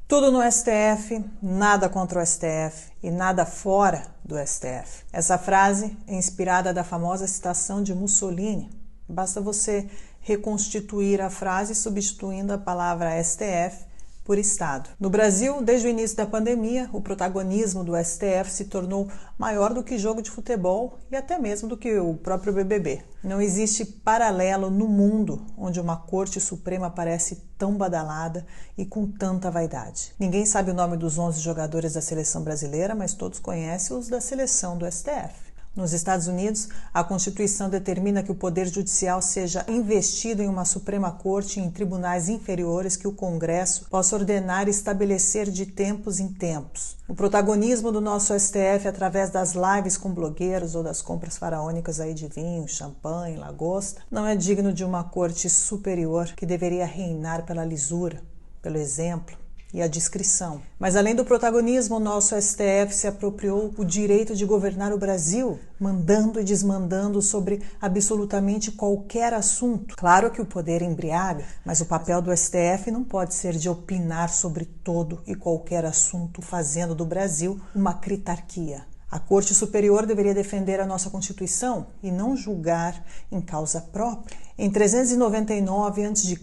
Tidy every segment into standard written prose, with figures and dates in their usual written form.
Tudo no STF, nada contra o STF e nada fora do STF. Essa frase é inspirada da famosa citação de Mussolini. Basta você reconstituir a frase substituindo a palavra STF por Estado. No Brasil, desde o início da pandemia, o protagonismo do STF se tornou maior do que jogo de futebol e até mesmo do que o próprio BBB. Não existe paralelo no mundo onde uma Corte Suprema parece tão badalada e com tanta vaidade. Ninguém sabe o nome dos 11 jogadores da seleção brasileira, mas todos conhecem os da seleção do STF. Nos Estados Unidos, a Constituição determina que o Poder Judicial seja investido em uma Suprema Corte e em tribunais inferiores que o Congresso possa ordenar e estabelecer de tempos em tempos. O protagonismo do nosso STF através das lives com blogueiros ou das compras faraônicas aí de vinho, champanhe, lagosta, não é digno de uma corte superior que deveria reinar pela lisura, pelo exemplo e a discrição. Mas além do protagonismo, o nosso STF se apropriou o direito de governar o Brasil, mandando e desmandando sobre absolutamente qualquer assunto. Claro que o poder embriaga, mas o papel do STF não pode ser de opinar sobre todo e qualquer assunto, fazendo do Brasil uma critarquia. A Corte Superior deveria defender a nossa Constituição e não julgar em causa própria. Em 399 a.C.,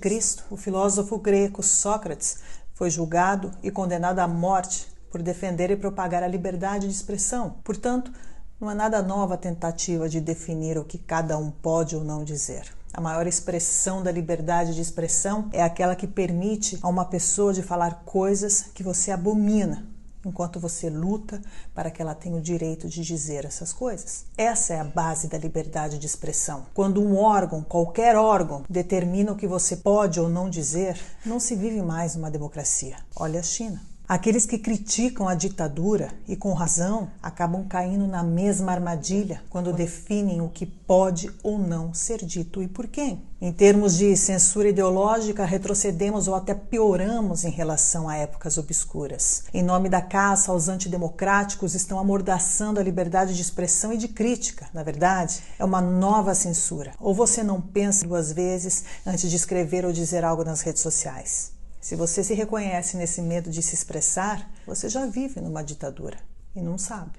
o filósofo grego Sócrates foi julgado e condenado à morte por defender e propagar a liberdade de expressão. Portanto, não é nada nova a tentativa de definir o que cada um pode ou não dizer. A maior expressão da liberdade de expressão é aquela que permite a uma pessoa de falar coisas que você abomina, enquanto você luta para que ela tenha o direito de dizer essas coisas. Essa é a base da liberdade de expressão. Quando um órgão, qualquer órgão, determina o que você pode ou não dizer, não se vive mais numa democracia. Olha a China. Aqueles que criticam a ditadura, e com razão, acabam caindo na mesma armadilha quando definem o que pode ou não ser dito e por quem. Em termos de censura ideológica, retrocedemos ou até pioramos em relação a épocas obscuras. Em nome da caça aos antidemocráticos, estão amordaçando a liberdade de expressão e de crítica. Na verdade, é uma nova censura. Ou você não pensa duas vezes antes de escrever ou dizer algo nas redes sociais. Se você se reconhece nesse medo de se expressar, você já vive numa ditadura e não sabe.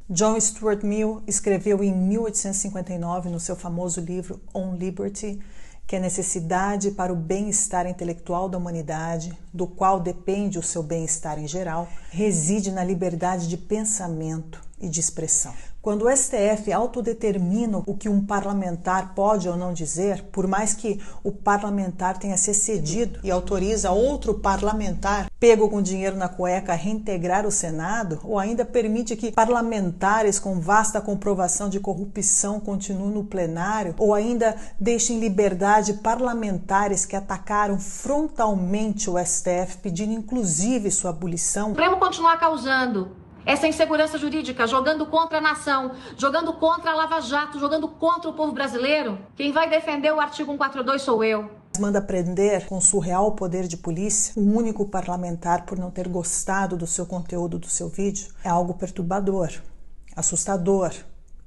John Stuart Mill escreveu em 1859 no seu famoso livro On Liberty que a necessidade para o bem-estar intelectual da humanidade, do qual depende o seu bem-estar em geral, reside na liberdade de pensamento e de expressão. Quando o STF autodetermina o que um parlamentar pode ou não dizer, por mais que o parlamentar tenha se excedido e autoriza outro parlamentar, pego com dinheiro na cueca, a reintegrar o Senado, ou ainda permite que parlamentares com vasta comprovação de corrupção continuem no plenário, ou ainda deixa em liberdade parlamentares que atacaram frontalmente o STF, pedindo inclusive sua abolição. O Supremo continuar causando essa insegurança jurídica, jogando contra a nação, jogando contra a Lava Jato, jogando contra o povo brasileiro. Quem vai defender o artigo 142 sou eu. Manda prender com surreal poder de polícia um único parlamentar por não ter gostado do seu conteúdo do seu vídeo. É algo perturbador, assustador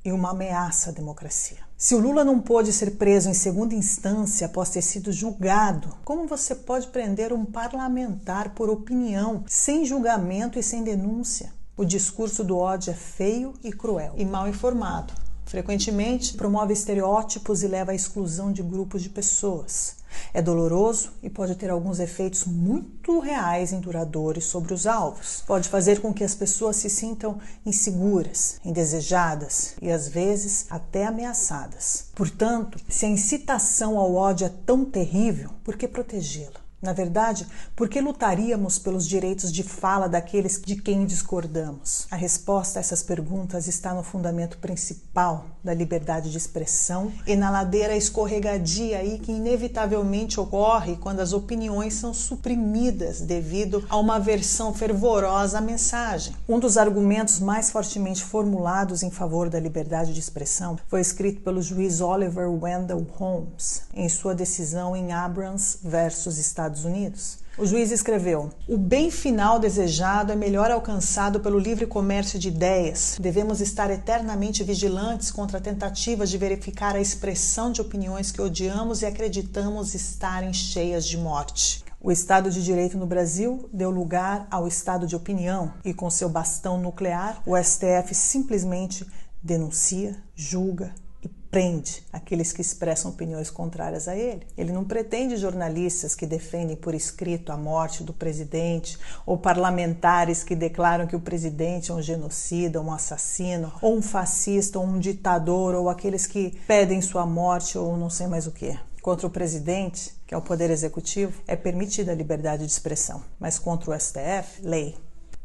e uma ameaça à democracia. Se o Lula não pôde ser preso em segunda instância após ter sido julgado, como você pode prender um parlamentar por opinião, sem julgamento e sem denúncia? O discurso do ódio é feio e cruel e mal informado. Frequentemente promove estereótipos e leva à exclusão de grupos de pessoas. É doloroso e pode ter alguns efeitos muito reais e duradouros sobre os alvos. Pode fazer com que as pessoas se sintam inseguras, indesejadas e às vezes até ameaçadas. Portanto, se a incitação ao ódio é tão terrível, por que protegê-la? Na verdade, por que lutaríamos pelos direitos de fala daqueles de quem discordamos? A resposta a essas perguntas está no fundamento principal da liberdade de expressão e na ladeira escorregadia aí que inevitavelmente ocorre quando as opiniões são suprimidas devido a uma aversão fervorosa à mensagem. Um dos argumentos mais fortemente formulados em favor da liberdade de expressão foi escrito pelo juiz Oliver Wendell Holmes em sua decisão em Abrams versus Estados Unidos. O juiz escreveu: o bem final desejado é melhor alcançado pelo livre comércio de ideias. Devemos estar eternamente vigilantes contra tentativas de verificar a expressão de opiniões que odiamos e acreditamos estarem cheias de morte. O Estado de Direito no Brasil deu lugar ao Estado de opinião e, com seu bastão nuclear, o STF simplesmente denuncia, julga e prende aqueles que expressam opiniões contrárias a ele. Ele não pretende jornalistas que defendem por escrito a morte do presidente ou parlamentares que declaram que o presidente é um genocida, um assassino, ou um fascista, ou um ditador, ou aqueles que pedem sua morte ou não sei mais o que. Contra o presidente, que é o poder executivo, é permitida a liberdade de expressão, mas contra o STF, lei.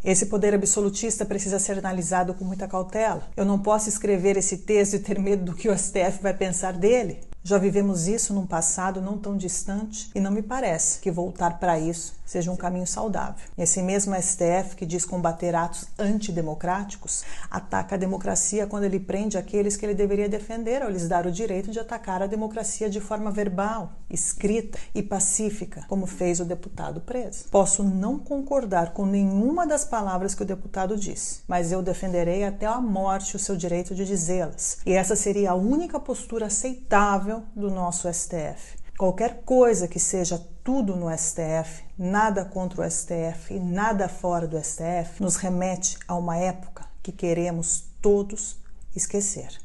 Esse poder absolutista precisa ser analisado com muita cautela. Eu não posso escrever esse texto e ter medo do que o STF vai pensar dele. Já vivemos isso num passado não tão distante e não me parece que voltar para isso seja um caminho saudável. Esse mesmo STF que diz combater atos antidemocráticos ataca a democracia quando ele prende aqueles que ele deveria defender ao lhes dar o direito de atacar a democracia de forma verbal, escrita e pacífica, como fez o deputado preso. Posso não concordar com nenhuma das palavras que o deputado disse, mas eu defenderei até a morte o seu direito de dizê-las. E essa seria a única postura aceitável do nosso STF. Qualquer coisa que seja tudo no STF, nada contra o STF e nada fora do STF, nos remete a uma época que queremos todos esquecer.